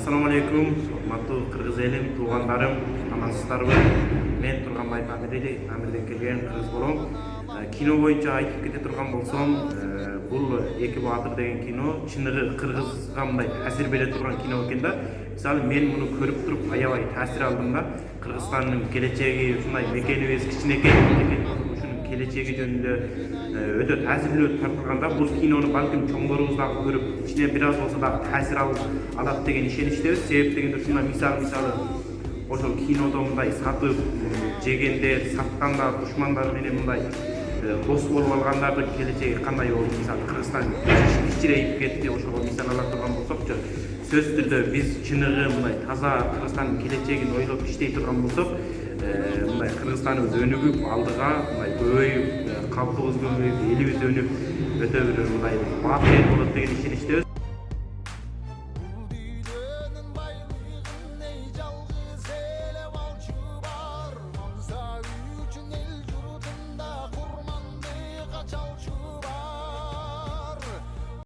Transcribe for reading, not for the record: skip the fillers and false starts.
Assalamu alaikum, урматтуу кыргыз элим, туугандарым, амансыздарбы? Мен Турганбай Амирден келген кыргыз болом. Кино боюнча айтып кете турган болсом, бул Эки Баатыр деген кино чыныгы кыргызга мындай таасир бере турган кино экен да. Мисалы мен муну көрүп туруп аябай таасир алдым да. Кыргызстандын келечеги ушундай мекенибиз кичинекей мемлекет болуп ушунун келечеги жөнүндө өтө таасирлүү тартылганда бул кинону балким чоңдорубуз дагы көрүп ичинен бир аз болсо дагы таасир алат деген ишеничтебиз. Себеп дегенде ушундай мисалы ошол кинодо мындай сатып жегендер, саткандар, душмандар менен мындай дос болуп алгандардын келечеги кандай болду? Мисалы Кыргызстан кичирейип кетти, ошого мисал ала турган болсокчу, сөзсүз түрдө биз чыныгы мындай таза Кыргызстандын келечегин ойлоп иштей турган болсок, мындай Кыргызстаныбыз өнүгүп, алдыга мындай көбөйүп, калкыбыз көбөйүп, элибиз өнүп, өтө бир мындай баатыр эл болот деген ишеничтебиз.